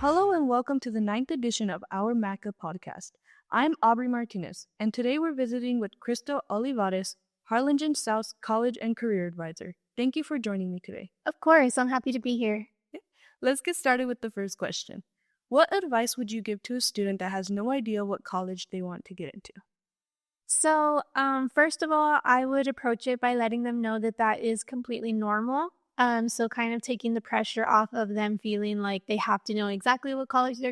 Hello and welcome to the ninth edition of our Maca Podcast. I'm Aubree Martinez, and today we're visiting with Crystal Olivarez, Harlingen South's College and Career Advisor. Thank you for joining me today. Of course, I'm happy to be here. Let's get started with the first question. What advice would you give to a student that has no idea what college they want to get into? So, first of all, I would approach it by letting them know that that is completely normal. So kind of taking the pressure off of them feeling like they have to know exactly what college they're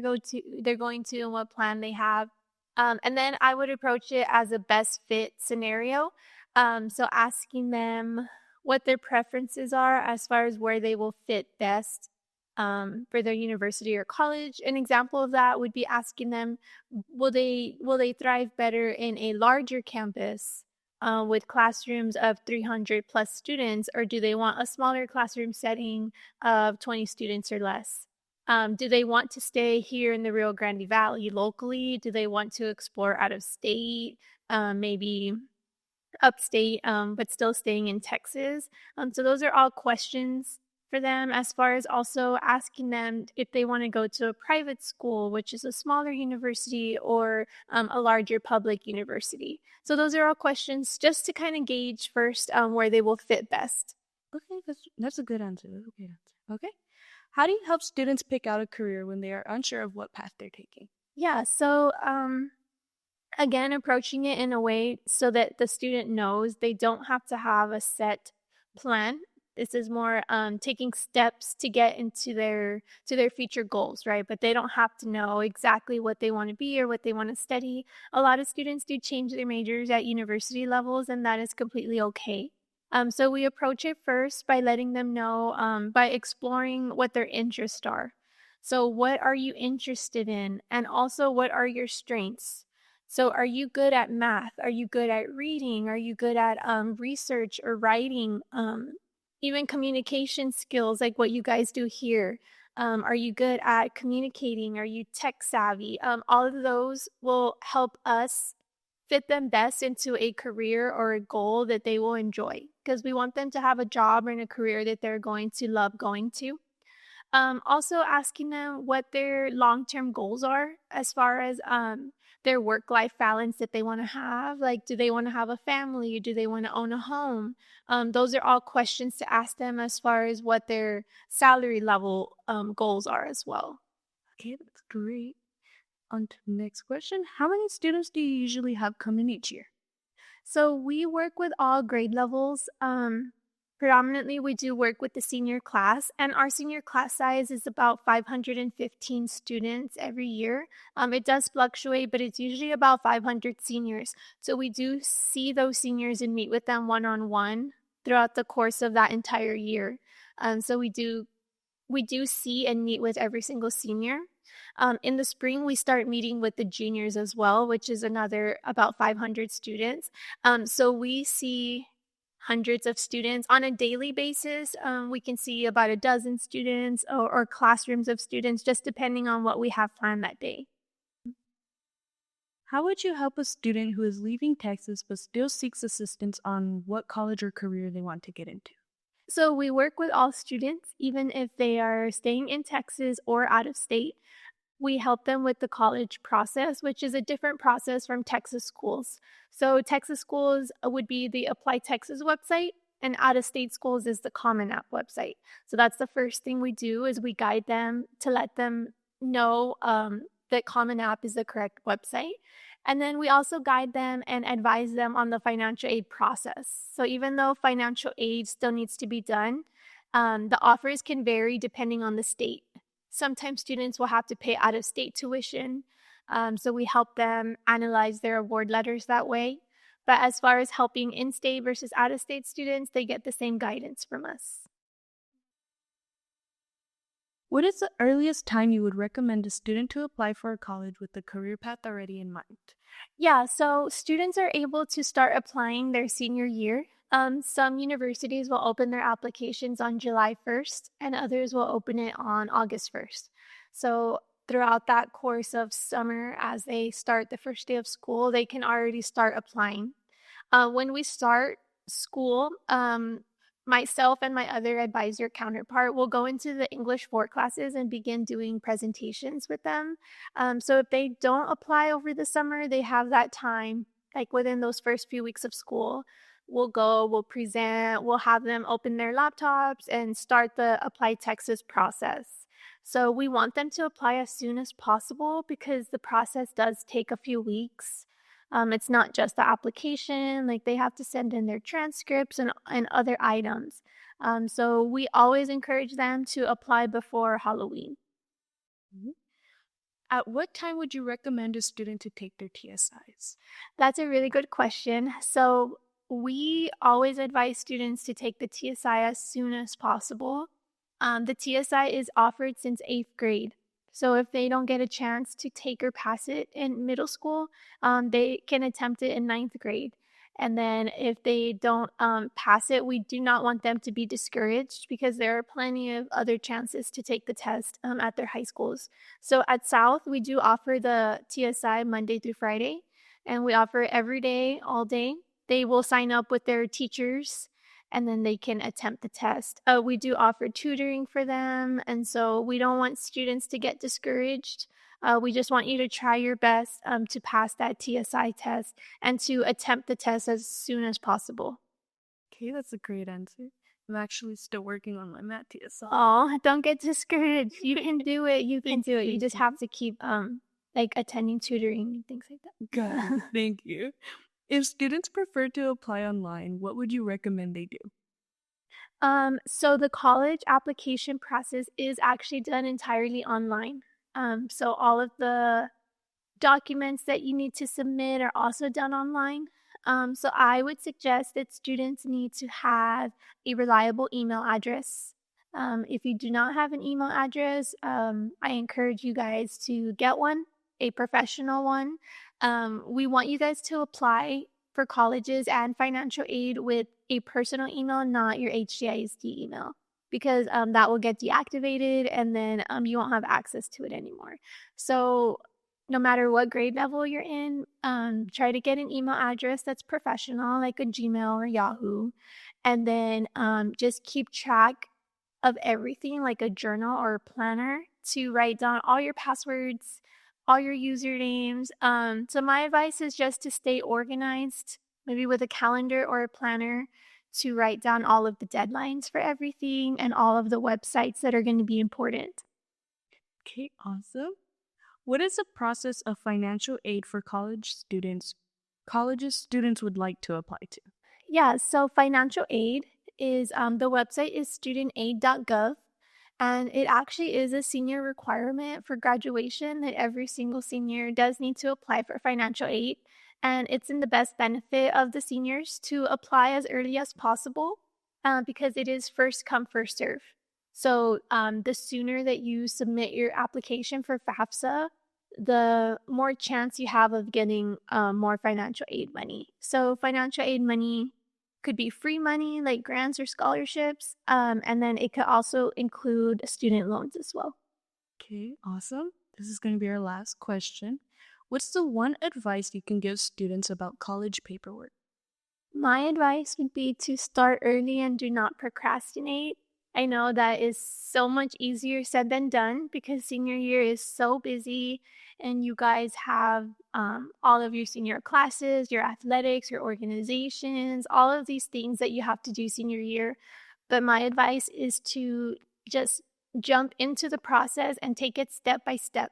going to and what plan they have. And then I would approach it as a best fit scenario. So asking them what their preferences are as far as where they will fit best for their university or college. An example of that would be asking them, will they thrive better in a larger campus with classrooms of 300 plus students, or do they want a smaller classroom setting of 20 students or less? Do they want to stay here in the Rio Grande Valley locally? Do they want to explore out of state, maybe upstate, but still staying in Texas? So those are all questions for them, as far as also asking them if they want to go to a private school, which is a smaller university, or a larger public university. So those are all questions just to kind of gauge first where they will fit best. Okay, that's a good answer. That's a good answer. Okay. How do you help students pick out a career when they are unsure of what path they're taking? Yeah, so again, approaching it in a way so that the student knows they don't have to have a set plan. This is more taking steps to get into their future goals, right? But they don't have to know exactly what they want to be or what they want to study. A lot of students do change their majors at university levels, and that is completely okay. So we approach it first by letting them know, by exploring what their interests are. So what are you interested in? And also, what are your strengths? So are you good at math? Are you good at reading? Are you good at research or writing? Even communication skills like what you guys do here. Are you good at communicating? Are you tech savvy? All of those will help us fit them best into a career or a goal that they will enjoy, because we want them to have a job and a career that they're going to love going to. Also asking them what their long-term goals are as far as their work-life balance that they want to have. Like, do they want to have a family? Do they want to own a home? Those are all questions to ask them as far as what their salary level goals are as well. Okay, that's great. On to the next question. How many students do you usually have come in each year? So we work with all grade levels. Predominantly, we do work with the senior class, and our senior class size is about 515 students every year. It does fluctuate, but it's usually about 500 seniors. So we do see those seniors and meet with them one-on-one throughout the course of that entire year. So we do see and meet with every single senior. In the spring, we start meeting with the juniors as well, which is another about 500 students. So we see hundreds of students on a daily basis. We can see about a dozen students or classrooms of students, just depending on what we have planned that day. How would you help a student who is leaving Texas but still seeks assistance on what college or career they want to get into? So we work with all students, even if they are staying in Texas or out of state. We help them with the college process, which is a different process from Texas schools. So Texas schools would be the Apply Texas website, and out-of-state schools is the Common App website. So that's the first thing we do, is we guide them to let them know that Common App is the correct website. And then we also guide them and advise them on the financial aid process. So even though financial aid still needs to be done, the offers can vary depending on the state. Sometimes students will have to pay out-of-state tuition, so we help them analyze their award letters that way. But as far as helping in-state versus out-of-state students, they get the same guidance from us. What is the earliest time you would recommend a student to apply for a college with the career path already in mind? Yeah, so students are able to start applying their senior year. Some universities will open their applications on July 1st, and others will open it on August 1st. So throughout that course of summer, as they start the first day of school, they can already start applying. When we start school, myself and my other advisor counterpart will go into the English 4 classes and begin doing presentations with them. So if they don't apply over the summer, they have that time, like within those first few weeks of school. We'll go, we'll present, we'll have them open their laptops and start the Apply Texas process. So we want them to apply as soon as possible because the process does take a few weeks. It's not just the application, like they have to send in their transcripts and other items. So we always encourage them to apply before Halloween. Mhm. At what time would you recommend a student to take their TSIs? That's a really good question. So we always advise students to take the TSI as soon as possible. The TSI is offered since 8th grade. So if they don't get a chance to take or pass it in middle school, they can attempt it in 9th grade. And then if they don't pass it, we do not want them to be discouraged because there are plenty of other chances to take the test at their high schools. So at South, we do offer the TSI Monday through Friday, and we offer it every day, all day. They will sign up with their teachers and then they can attempt the test. We do offer tutoring for them, and so we don't want students to get discouraged. We just want you to try your best to pass that TSI test and to attempt the test as soon as possible. Okay, that's a great answer. I'm actually still working on my math TSI. Oh, don't get discouraged. You can do it. You can do it. You just have to keep like attending tutoring and things like that. Good. Thank you. If students prefer to apply online, what would you recommend they do? So the college application process is actually done entirely online. So all of the documents that you need to submit are also done online. So I would suggest that students need to have a reliable email address. If you do not have an email address, I encourage you guys to get one, a professional one. We want you guys to apply for colleges and financial aid with a personal email, not your HCISD email, because that will get deactivated and then you won't have access to it anymore. So no matter what grade level you're in, try to get an email address that's professional, like a Gmail or Yahoo, and then just keep track of everything, like a journal or a planner, to write down all your passwords, all your usernames. So my advice is just to stay organized, maybe with a calendar or a planner, to write down all of the deadlines for everything and all of the websites that are going to be important. Okay, awesome. What is the process of financial aid for colleges students would like to apply to? Yeah, so financial aid is the website is studentaid.gov, and it actually is a senior requirement for graduation that every single senior does need to apply for financial aid. And it's in the best benefit of the seniors to apply as early as possible because it is first come, first serve. So the sooner that you submit your application for FAFSA, the more chance you have of getting more financial aid money. So financial aid money could be free money like grants or scholarships, and then it could also include student loans as well. Okay, awesome. This is going to be our last question. What's the one advice you can give students about college paperwork? My advice would be to start early and do not procrastinate. I know that is so much easier said than done because senior year is so busy and you guys have all of your senior classes, your athletics, your organizations, all of these things that you have to do senior year. But my advice is to just jump into the process and take it step by step.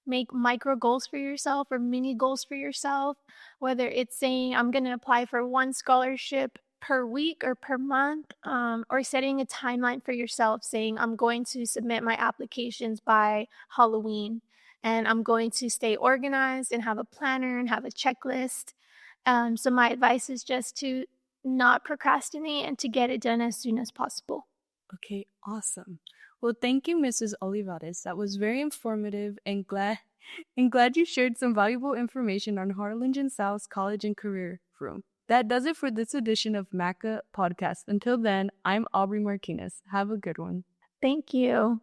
Make micro goals for yourself or mini goals for yourself, whether it's saying I'm going to apply for one scholarship per week or per month, or setting a timeline for yourself saying I'm going to submit my applications by Halloween and I'm going to stay organized and have a planner and have a checklist. So my advice is just to not procrastinate and to get it done as soon as possible. Okay, awesome. Well, thank you, Mrs. Olivarez. That was very informative and glad you shared some valuable information on Harlingen South's College and Career Room. That does it for this edition of Maca Podcast. Until then, I'm Aubree Martinez. Have a good one. Thank you.